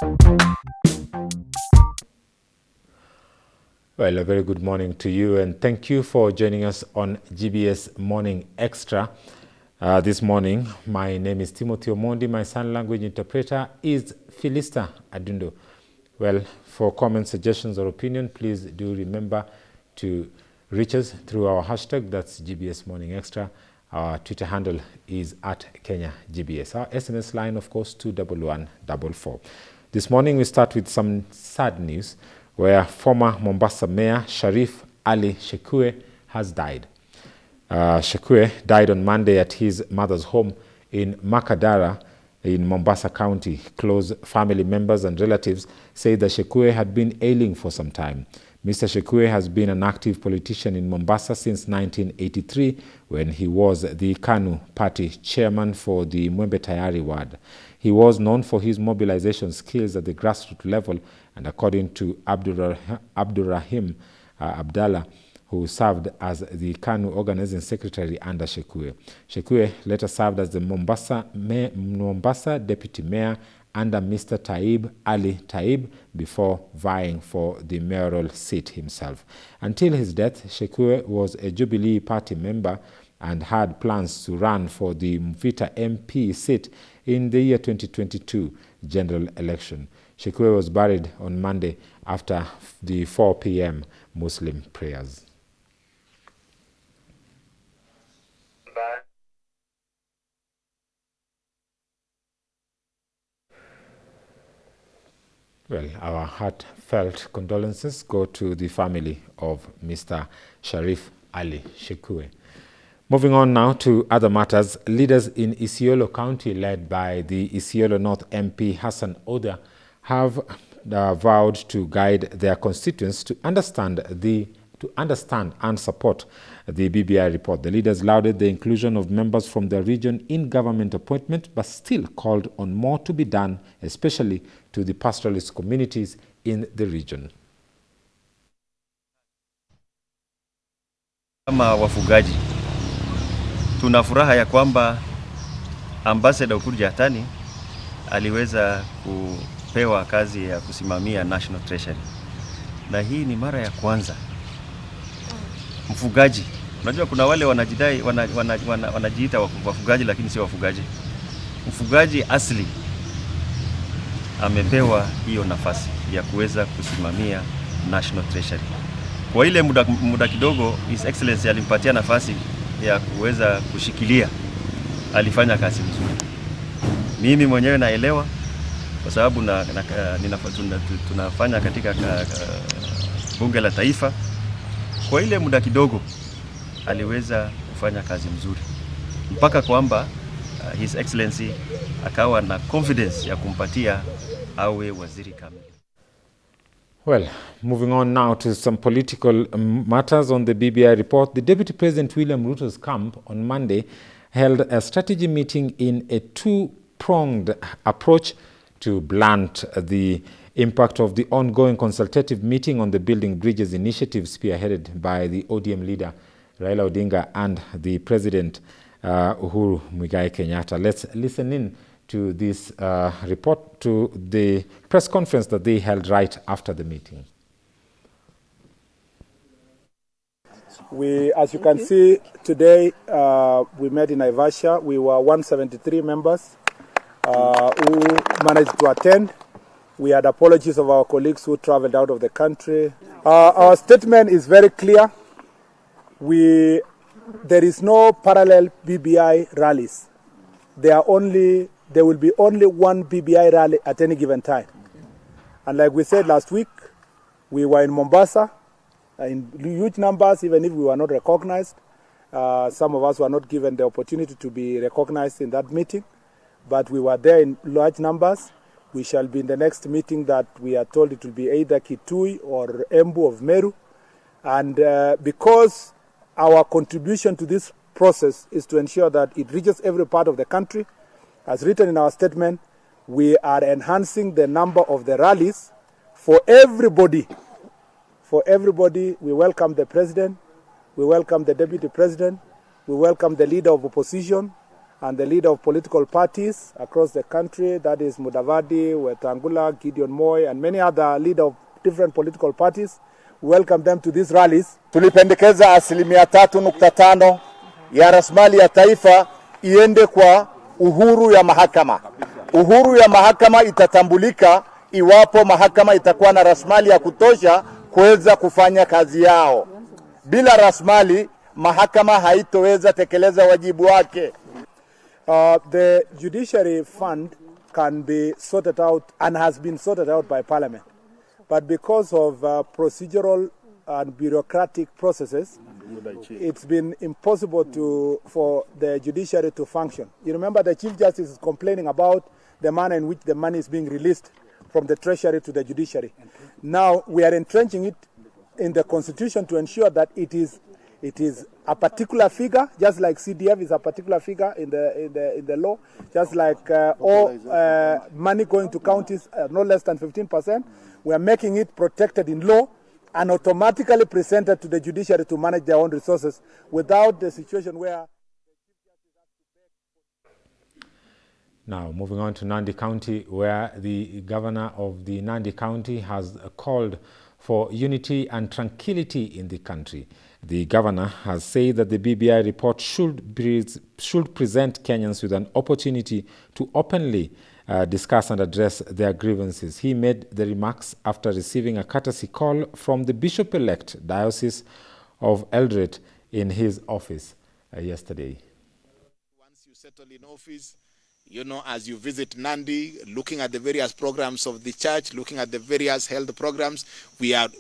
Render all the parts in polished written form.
Well, a very good morning to you, and thank you for joining us on GBS Morning Extra. This morning, my name is Timothy Omondi. My sign language interpreter is Philista Adundo. Well, for comments, suggestions, or opinion, please do remember to reach us through our hashtag, that's GBS Morning Extra. Our Twitter handle is @KenyaGBS. Our SMS line, of course, 21144. This morning, we start with some sad news, where former Mombasa Mayor Sharif Ali Shekue has died. Shekue died on Monday at his mother's home in Makadara in Mombasa County. Close family members and relatives say that Shekue had been ailing for some time. Mr. Shekue has been an active politician in Mombasa since 1983, when he was the KANU party chairman for the Mwembe Tayari ward. He was known for his mobilization skills at the grassroots level, and according to Abdurrahim Abdallah, who served as the KANU organizing secretary under Shekue. Shekue later served as the Mombasa deputy mayor under Mr. Taib Ali Taib before vying for the mayoral seat himself. Until his death, Shekue was a Jubilee Party member and had plans to run for the Mvita MP seat in the year 2022 general election. Shekue was buried on Monday after the 4 p.m. Muslim prayers. Well, our heartfelt condolences go to the family of Mr. Sharif Ali Shekue. Moving on now to other matters, leaders in Isiolo County, led by the Isiolo North MP Hassan Oda, have vowed to guide their constituents to understand and support the BBI report. The leaders lauded the inclusion of members from the region in government appointment, but still called on more to be done, especially to the pastoralist communities in the region. Kama wafugaji, tuna furaha ya kwamba Ambassador Ukur Jatani aliweza kupewa kazi ya kusimamia National Treasury. Na hii ni mara ya kwanza mfugaji. Unajua kuna wale wanajidai wanajiita wafugaji lakini si wafugaji. Mfugaji asili amepewa hiyo nafasi ya kuweza kusimamia National Treasury. Kwa ile muda kidogo His Excellency alimpatia nafasi ya kuweza kushikilia, alifanya kazi nzuri. Mimi mwenyewe naelewa kwa sababu tunafanya katika bunge la taifa. Kwa ile muda kidogo aliweza kufanya kazi nzuri mpaka kwamba His Excellency akawa na confidence ya kumpatia awe waziri kamili. Well, moving on now to some political matters on the BBI report. The Deputy President William Ruto's camp on Monday held a strategy meeting in a two-pronged approach to blunt the impact of the ongoing consultative meeting on the Building Bridges initiative spearheaded by the ODM leader Raila Odinga and the President Uhuru Muigai Kenyatta. Let's listen in to this report, to the press conference that they held right after the meeting. As you can see today, we met in Naivasha. We were 173 members who managed to attend. We had apologies of our colleagues who traveled out of the country. Our statement is very clear. There is no parallel BBI rallies. There will be only one BBI rally at any given time. And like we said last week, we were in Mombasa in huge numbers, even if we were not recognized. Some of us were not given the opportunity to be recognized in that meeting, but we were there in large numbers. We shall be in the next meeting that we are told it will be either Kitui or Embu of Meru. And because our contribution to this process is to ensure that it reaches every part of the country, as written in our statement, we are enhancing the number of the rallies for everybody. For everybody, we welcome the President, we welcome the Deputy President, we welcome the Leader of Opposition, and the leader of political parties across the country, that is Mudavadi, Wetangula, Gideon Moi, and many other leaders of different political parties. Welcome them to these rallies. Tulipendekeza 3.5% ya rasilimali ya taifa iende kwa uhuru ya mahakama. Uhuru ya mahakama itatambulika iwapo mahakama itakuwa na rasilimali ya kutosha kuweza kufanya kazi yao. Bila rasilimali, mahakama haitoweza tekeleza wajibu wake. The judiciary fund can be sorted out and has been sorted out by Parliament. But because of procedural and bureaucratic processes, it's been impossible for the judiciary to function. You remember the Chief Justice is complaining about the manner in which the money is being released from the Treasury to the judiciary. Now we are entrenching it in the Constitution to ensure that it is a particular figure, just like CDF is a particular figure in the law, just like all money going to counties no less than 15%. We are making it protected in law and automatically presented to the judiciary to manage their own resources without the situation where... Now, moving on to Nandi County, where the governor of the Nandi County has called for unity and tranquility in the country. The governor has said that the BBI report should present Kenyans with an opportunity to openly discuss and address their grievances. He made the remarks after receiving a courtesy call from the Bishop-elect Diocese of Eldoret in his office yesterday. Once you settle in office, you know, as you visit Nandi, looking at the various programs of the church, looking at the various health programs, we are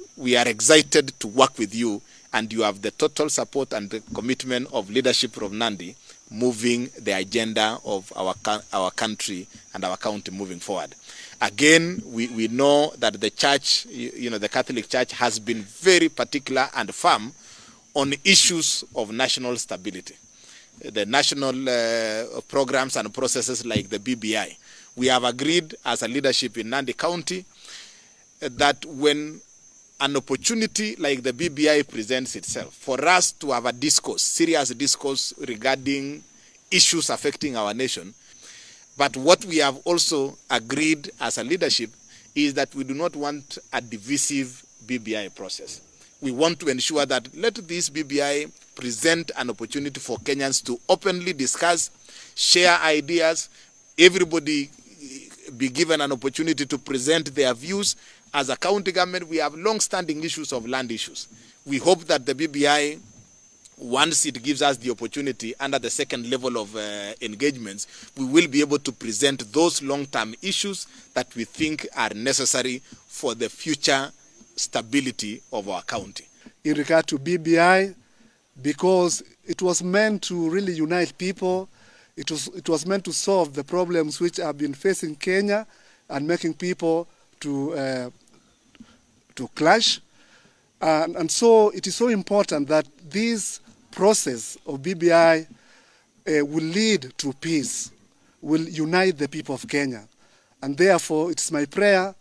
excited to work with you, and you have the total support and the commitment of leadership from Nandi, moving the agenda of our country and our county moving forward. Again, we know that the church, you know, the Catholic Church has been very particular and firm on issues of national stability. The national programs and processes like the BBI. We have agreed as a leadership in Nandi County that when an opportunity like the BBI presents itself, for us to have a discourse, serious discourse regarding issues affecting our nation. But what we have also agreed as a leadership is that we do not want a divisive BBI process. We want to ensure that let this BBI present an opportunity for Kenyans to openly discuss, share ideas, everybody be given an opportunity to present their views. As a county government, we have long-standing issues of land issues. We hope that the BBI, once it gives us the opportunity under the second level of engagements, we will be able to present those long-term issues that we think are necessary for the future stability of our county. In regard to BBI, because it was meant to really unite people, it was meant to solve the problems which have been facing Kenya and making people to clash. And so it is so important that this process of BBI will lead to peace, will unite the people of Kenya. And therefore, it's my prayer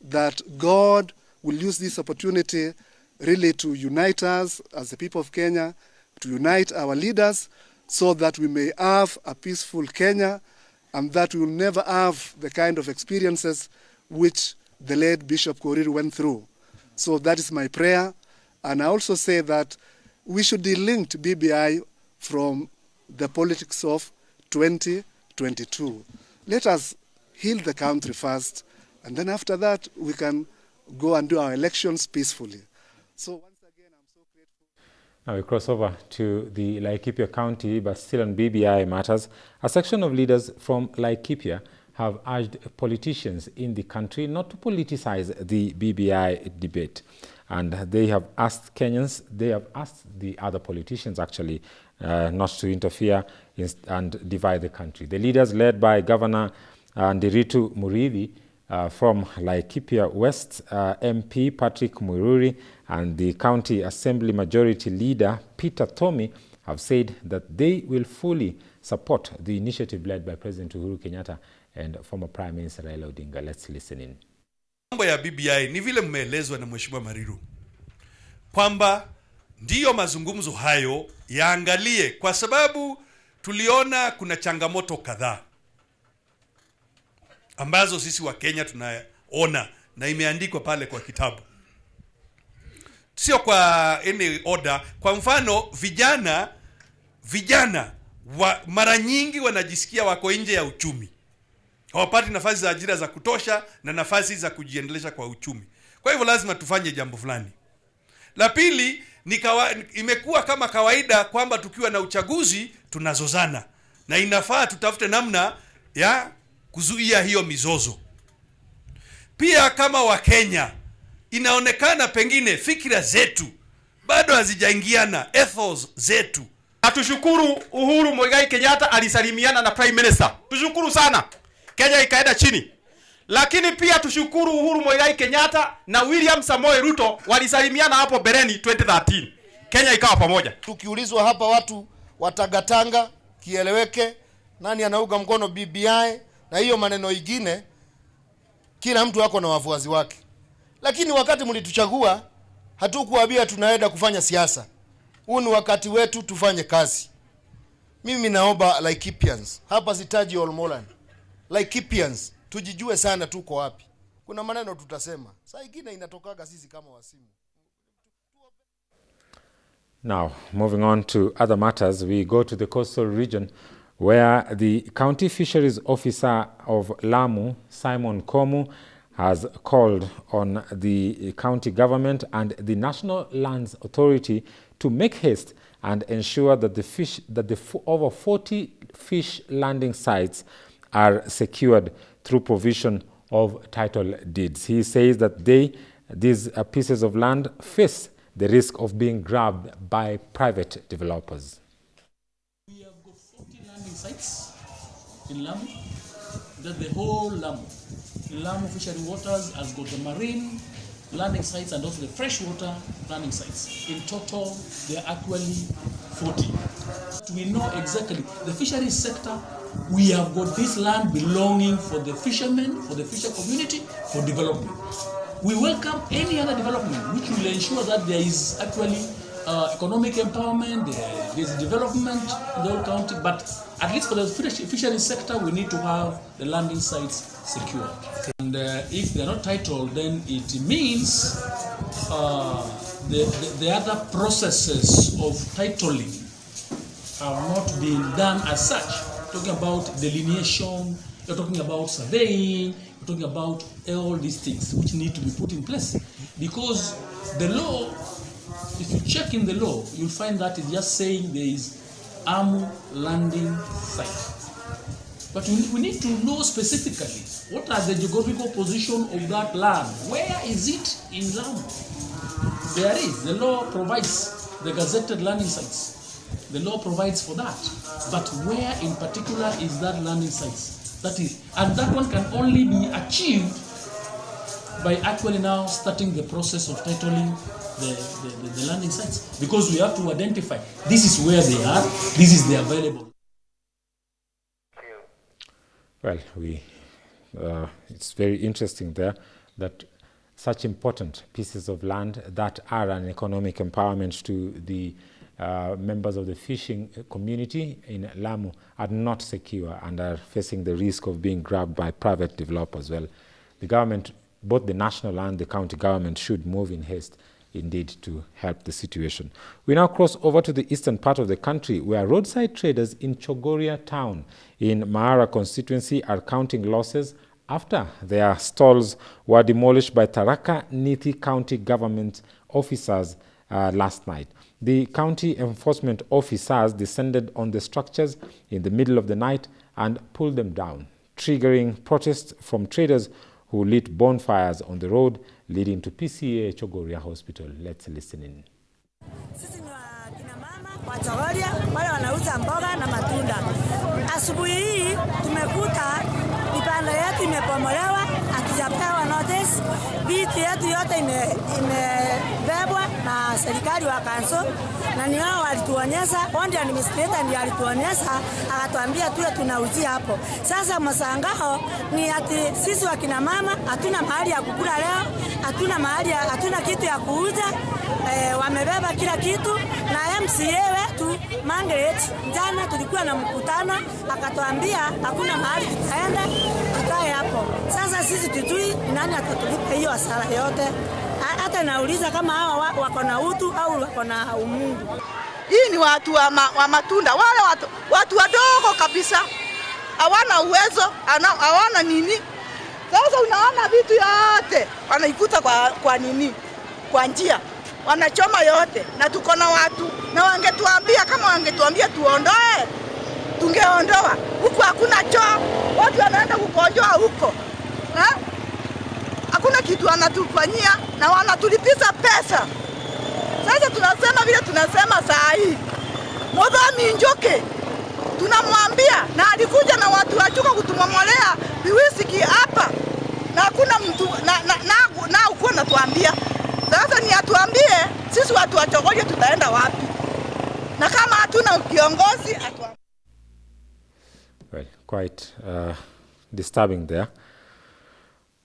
that God will use this opportunity really to unite us as the people of Kenya, to unite our leaders so that we may have a peaceful Kenya and that we will never have the kind of experiences which the late Bishop Korir went through. So that is my prayer. And I also say that we should delink BBI from the politics of 2022. Let us heal the country first, and then after that we can go and do our elections peacefully. So once again, I'm so grateful. Now we cross over to the Laikipia County, but still on BBI matters. A section of leaders from Laikipia have urged politicians in the country not to politicize the BBI debate. And they have asked Kenyans, they have asked the other politicians actually, not to interfere and divide the country. The leaders led by Governor Ndiritu Murithi from Laikipia West, MP Patrick Muiruri, and the County Assembly Majority Leader Peter Thomi have said that they will fully support the initiative led by President Uhuru Kenyatta and former Prime Minister Raila Odinga. Let's listen in. Mambo ya BBI ni vile mmeelezwa na Mheshimiwa Mariru kwamba ndiyo mazungumzo hayo yaangalie, kwa sababu tuliona kuna changamoto kadhaa ambazo sisi wa Kenya tunaona na imeandikwa pale kwa kitabu. Sio kwa any order. Kwa mfano vijana mara nyingi wanajisikia wako nje ya uchumi. Hawapati nafasi za ajira za kutosha na nafasi za kujiendeleza kwa uchumi. Kwa hivyo lazima tufanye jambo fulani. La pili, imekuwa kama kawaida kwamba tukiwa na uchaguzi tunazozana, na inafaa tutafute namna ya kuzuia hiyo mizozo. Pia kama wa Kenya, inaonekana pengine fikira zetu bado hazijaingiana, ethos zetu. Tushukuru Uhuru Muigai Kenyatta alisalimiana na Prime Minister. Tushukuru sana. Kenya ikaenda chini. Lakini pia tushukuru Uhuru Muigai Kenyatta na William Samoei Ruto walisalimiana hapo Bereni 2013. Kenya ikawa pamoja. Tukiulizwa hapa watu watagatanga kieleweke nani anauga mkono BBI na hiyo maneno ingine, kila mtu wako na wafuasi wake. Lakini wakati mlituchagua hatukuambia tunaenda kufanya siasa. Huu ni wakati wetu tufanye kazi. Mimi naomba Laikipians, hapa sitaji Olmolan. Laikipians, tujijue sana tuko wapi. Kuna maneno tutasema. Saa ingine inatokaga sisi kama wasimu. Now, moving on to other matters, we go to the coastal region where the County Fisheries Officer of Lamu, Simon Komu, has called on the county government and the National Lands Authority to make haste and ensure that the over 40 fish landing sites are secured through provision of title deeds. He says that these pieces of land face the risk of being grabbed by private developers. We have got 40 landing sites in Lamu. That's the whole Lamu. Lamu Fishery Waters has got the marine landing sites and also the freshwater landing sites. In total, there are actually 40. We know exactly the fisheries sector. We have got this land belonging for the fishermen, for the fisher community, for development. We welcome any other development which will ensure that there is actually economic empowerment, there is development in the whole county, but at least for the fisheries sector, we need to have the landing sites secured. And if they're not titled, then it means the other processes of titling have not been done as such. Talking about delineation, you're talking about surveying, you're talking about all these things which need to be put in place. Because the law, if you check in the law, you'll find that it's just saying there is Amu landing site. But we need to know specifically what are the geographical position of that land. Where is it in Lamu? There is. The law provides the gazetted landing sites. The law provides for that. But where in particular is that landing sites? That is, and that one can only be achieved by actually now starting the process of titling the landing sites, because we have to identify this is where they are, this is the available. Well, it's very interesting there that such important pieces of land that are an economic empowerment to the members of the fishing community in Lamu are not secure and are facing the risk of being grabbed by private developers. Well, the government, both the national and the county government, should move in haste indeed to help the situation. We now cross over to the eastern part of the country where roadside traders in Chogoria town in Mahara constituency are counting losses after their stalls were demolished by Tharaka Nithi county government officers last night. The county enforcement officers descended on the structures in the middle of the night and pulled them down, triggering protests from traders who lit bonfires on the road leading to PCA Chogoria Hospital. Let's listen in. Sisi ni wakina mama wa Chogoria wale wanauza mboga na matunda. Asubuhi hii tumekuta vibanda yetu imepomolewa, hatujapewa notice rais, vitu yetu yote imebebwa na serikali wa kanso, na ni hao walituonyesha, onde administrator ndiye alituonyesha, akatuambia tuwe tunauzia hapo. Sasa masangao ni ati sisi wakina mama hatuna mahali ya kukula leo, hatuna kitu ya kuuza. Wamebeba kila kitu, na MCA wetu Margaret jana tulikuwa na mkutano, akatuambia hakuna mahali tutaenda, tukae hapo. Sasa sisi tujui nani atatulipa hiyo hasara yote. Hata nauliza kama hawa wako na utu au wako na umungu. Hii ni watu wa matunda, wale watu wadogo kabisa, hawana uwezo, hawana nini. Sasa unaona vitu yote wanaikuta kwa nini, kwa njia wanachoma yote, na tuko na watu, na wangetuambia, kama wangetuambia tuondoe, tungeondoa. Huku hakuna choo, watu wanaenda kukojoa huko, hakuna kitu wanatufanyia, na wanatulipiza pesa. Sasa tunasema vile tunasema saa hii, Mwadhami Njoke tunamwambia, na alikuja na watu wachuka kutumomolea viwisiki hapa, na hakuna mtu na ukuwa natuambia. Sasa ni atuambie sisi watu wachogoje tutaenda wapi, na kama hatuna kiongozi atuambie. Well, quite disturbing there.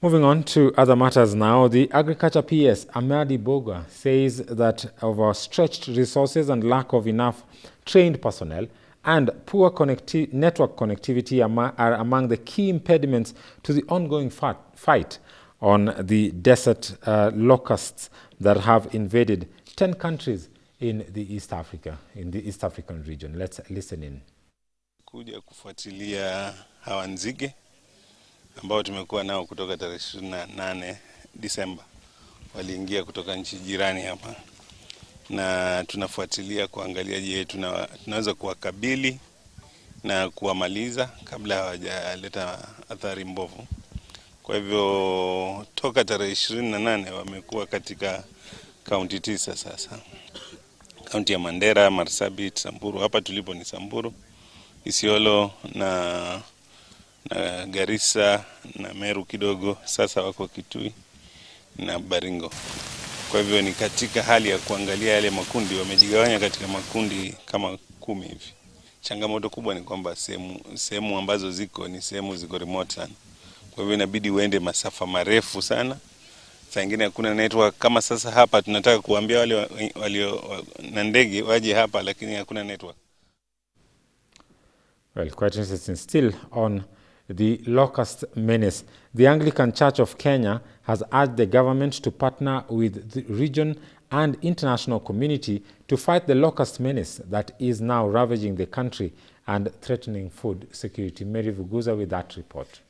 Moving on to other matters now, the Agriculture PS Amadi Boga says that overstretched resources and lack of enough trained personnel and poor network connectivity are among the key impediments to the ongoing fight on the desert locusts that have invaded 10 countries in the East African region. Let's listen in. Kuja kufuatilia hawa nzige ambao tumekuwa nao kutoka tarehe 28 Disemba. Waliingia kutoka nchi jirani hapa, na tunafuatilia kuangalia je, tunaweza kuwakabili na kuwamaliza kabla hawajaleta athari mbovu. Kwa hivyo toka tarehe 28 wamekuwa katika kaunti 9 sasa. Kaunti ya Mandera, Marsabit, Samburu. Hapa tulipo ni Samburu, Isiolo na Garissa na Meru kidogo. Sasa wako Kitui na Baringo. Kwa hivyo ni katika hali ya kuangalia yale makundi, wamejigawanya katika makundi kama 10 hivi. Changamoto kubwa ni kwamba sehemu ambazo ziko ziko remote sana. Kwa hivyo inabidi uende masafa marefu sana. Saa nyingine hakuna network. Kama sasa hapa tunataka kuambia wale na ndege waje hapa, lakini hakuna network. Well, quite interesting. Still on the locust menace, the Anglican Church of Kenya has urged the government to partner with the region and international community to fight the locust menace that is now ravaging the country and threatening food security. Mary Vuguza with that report.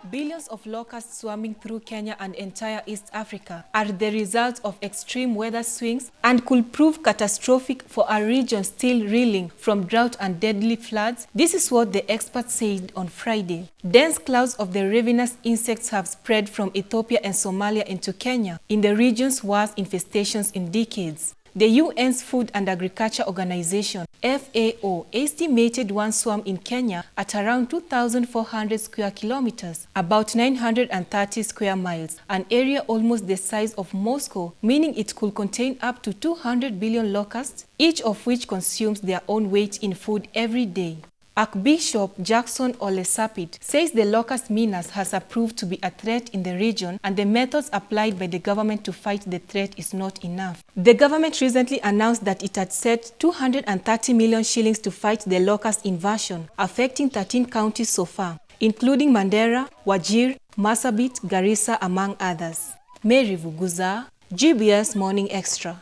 Billions of locusts swarming through Kenya and entire East Africa are the result of extreme weather swings and could prove catastrophic for a region still reeling from drought and deadly floods. This is what the experts said on Friday. Dense clouds of the ravenous insects have spread from Ethiopia and Somalia into Kenya, in the region's worst infestations in decades. The UN's Food and Agriculture Organization, FAO, estimated one swarm in Kenya at around 2,400 square kilometers, about 930 square miles, an area almost the size of Moscow, meaning it could contain up to 200 billion locusts, each of which consumes their own weight in food every day. Archbishop Jackson Olesapit says the locust menace has proved to be a threat in the region, and the methods applied by the government to fight the threat is not enough. The government recently announced that it had set 230 million shillings to fight the locust invasion, affecting 13 counties so far, including Mandera, Wajir, Marsabit, Garissa, among others. Mary Vuguza, GBS Morning Extra.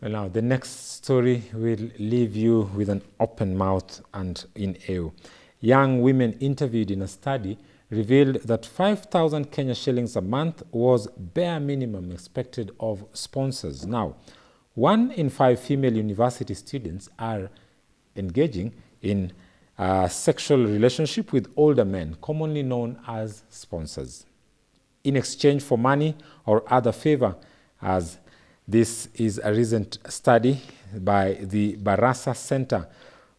Well, now, the next story will leave you with an open mouth and in awe. Young women interviewed in a study revealed that 5,000 Kenya shillings a month was bare minimum expected of sponsors. Now, 1 in 5 female university students are engaging in a sexual relationship with older men, commonly known as sponsors, in exchange for money or other favor, as this is a recent study by the Barasa Center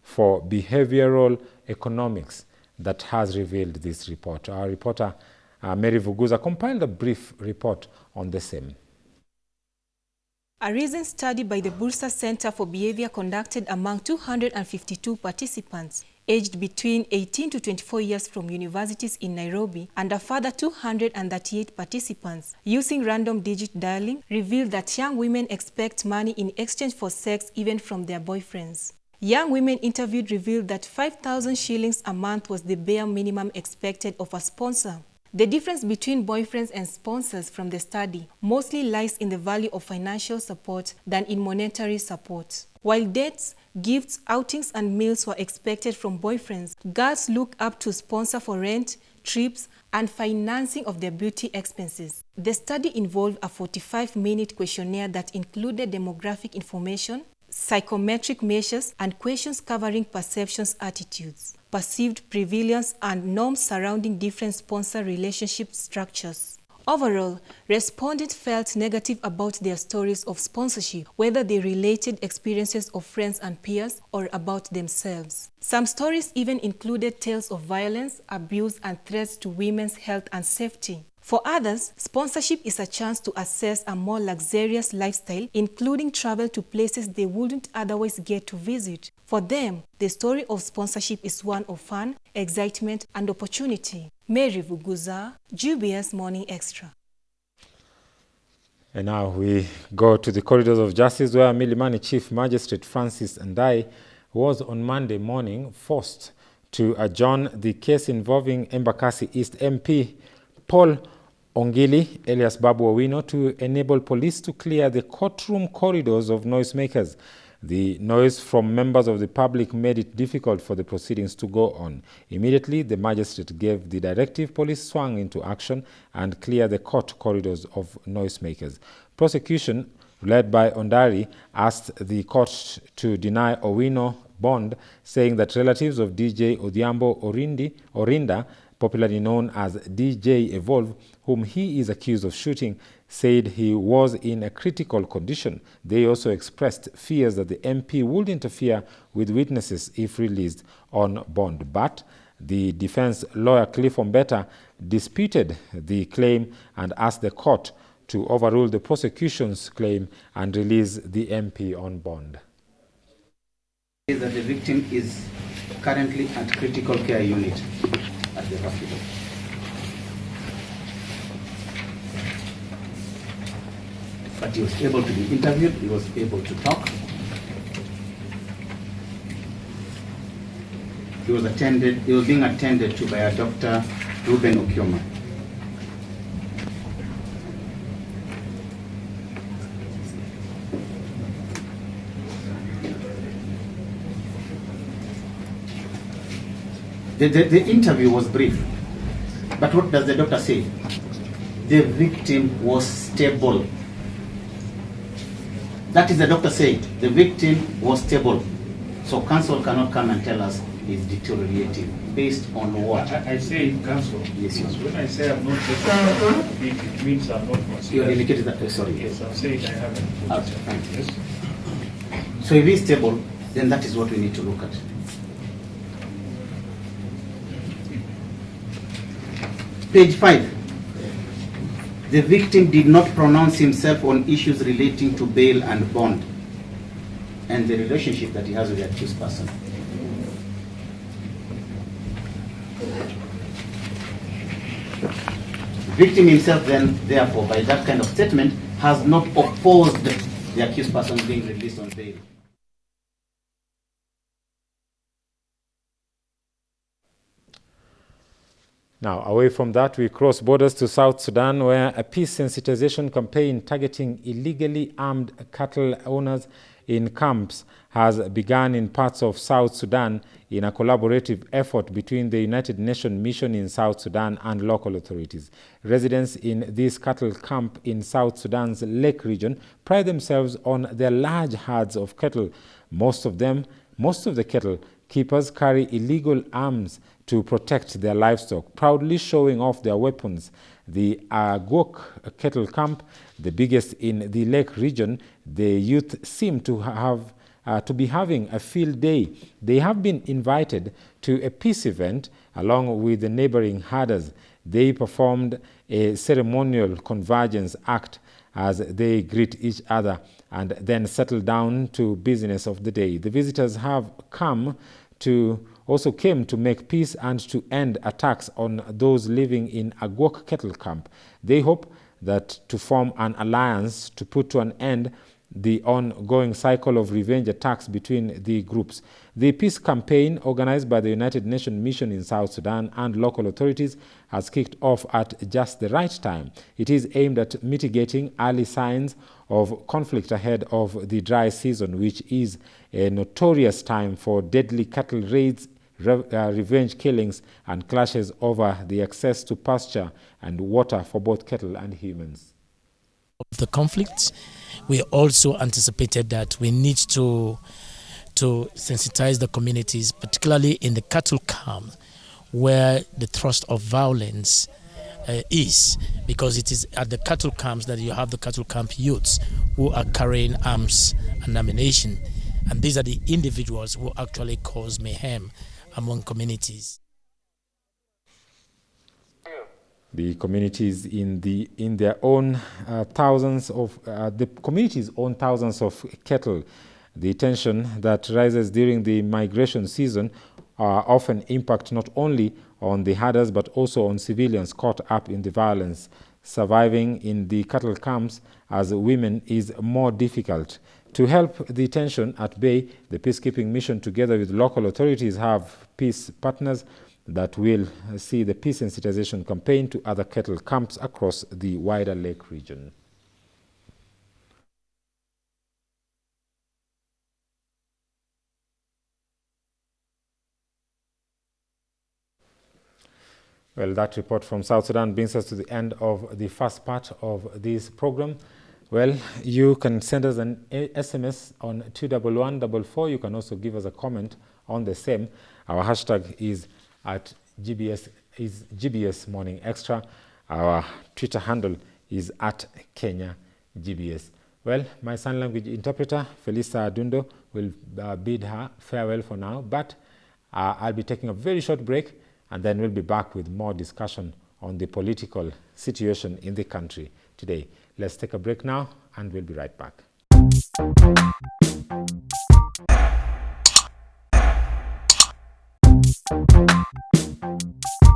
for Behavioral Economics that has revealed this report. Our reporter, Mary Vuguza, compiled a brief report on the same. A recent study by the Bursa Center for Behavior conducted among 252 participants aged between 18 to 24 years from universities in Nairobi and a further 238 participants using random digit dialing revealed that young women expect money in exchange for sex even from their boyfriends. Young women interviewed revealed that 5,000 shillings a month was the bare minimum expected of a sponsor. The difference between boyfriends and sponsors from the study mostly lies in the value of financial support than in monetary support. While dates, gifts, outings, and meals were expected from boyfriends, girls look up to sponsor for rent, trips, and financing of their beauty expenses. The study involved a 45-minute questionnaire that included demographic information, psychometric measures, and questions covering perceptions, attitudes, perceived prevalence, and norms surrounding different sponsor relationship structures. Overall, respondents felt negative about their stories of sponsorship, whether they related experiences of friends and peers or about themselves. Some stories even included tales of violence, abuse, and threats to women's health and safety. For others, sponsorship is a chance to access a more luxurious lifestyle, including travel to places they wouldn't otherwise get to visit. For them, the story of sponsorship is one of fun, excitement, and opportunity. Mary Vuguza, GBS Morning Extra. And now we go to the corridors of justice, where Milimani Chief Magistrate Francis Ndai was on Monday morning forced to adjourn the case involving Embakasi East MP Paul Ongili, alias Babu Owino, to enable police to clear the courtroom corridors of noisemakers. The noise from members of the public made it difficult for the proceedings to go on. Immediately, the magistrate gave the directive, police swung into action and cleared the court corridors of noisemakers. Prosecution, led by Ondari, asked the court to deny Owino bond, saying that relatives of DJ Odhiambo Orinda, popularly known as DJ Evolve, whom he is accused of shooting, said he was in a critical condition. They also expressed fears that the MP would interfere with witnesses if released on bond. But the defense lawyer Cliff Ombeta disputed the claim and asked the court to overrule the prosecution's claim and release the MP on bond. That the victim is currently at critical care unit at the hospital. But he was able to be interviewed, he was able to talk. He was being attended to by a Dr. Ruben Okioma. The interview was brief, but what does the doctor say? The victim was stable. That is the doctor said. The victim was stable. So counsel cannot come and tell us it's deteriorating. Based on what? I say counsel. Yes, yes. When I say I'm not tested, it means I'm not considered. You have indicated that, sorry. Yes, I'm saying I haven't. Fine. Yes. So if he's stable, then that is what we need to look at. Page 5. The victim did not pronounce himself on issues relating to bail and bond and the relationship that he has with the accused person. The victim himself then, therefore, by that kind of statement, has not opposed the accused person being released on bail. Now, away from that, we cross borders to South Sudan, where a peace sensitization campaign targeting illegally armed cattle owners in camps has begun in parts of South Sudan in a collaborative effort between the United Nations mission in South Sudan and local authorities. Residents in this cattle camp in South Sudan's Lake region pride themselves on their large herds of cattle. Most of the cattle keepers carry illegal arms to protect their livestock, proudly showing off their weapons. The Agok cattle camp, the biggest in the Lake region, the youth seem to have to be having a field day. They have been invited to a peace event along with the neighboring herders. They performed a ceremonial convergence act as they greet each other and then settle down to business of the day. The visitors have came to make peace and to end attacks on those living in Agwok cattle camp. They hope that to form an alliance to put to an end the ongoing cycle of revenge attacks between the groups. The peace campaign, organized by the United Nations Mission in South Sudan and local authorities, has kicked off at just the right time. It is aimed at mitigating early signs of conflict ahead of the dry season, which is a notorious time for deadly cattle raids, revenge killings, and clashes over the access to pasture and water for both cattle and humans. Of the conflict, we also anticipated that we need to sensitize the communities, particularly in the cattle camp, where the thrust of violence is, because it is at the cattle camps that you have the cattle camp youths who are carrying arms and ammunition, and these are the individuals who actually cause mayhem among communities. The communities in their own thousands of the communities own thousands of cattle. The tension that rises during the migration season often impact not only on the herders but also on civilians caught up in the violence. Surviving in the cattle camps as women is more difficult. To help the tension at bay, the peacekeeping mission together with local authorities have peace partners that will see the peace sensitization campaign to other cattle camps across the wider lake region. Well, that report from South Sudan brings us to the end of the first part of this program. Well, you can send us an SMS on 21144. You can also give us a comment on the same. Our hashtag is at GBS Morning Extra. Our Twitter handle is at Kenya GBS. Well, my sign language interpreter, Felisa Dundo, will bid her farewell for now, but I'll be taking a very short break and then we'll be back with more discussion on the political situation in the country today. Let's take a break now and we'll be right back.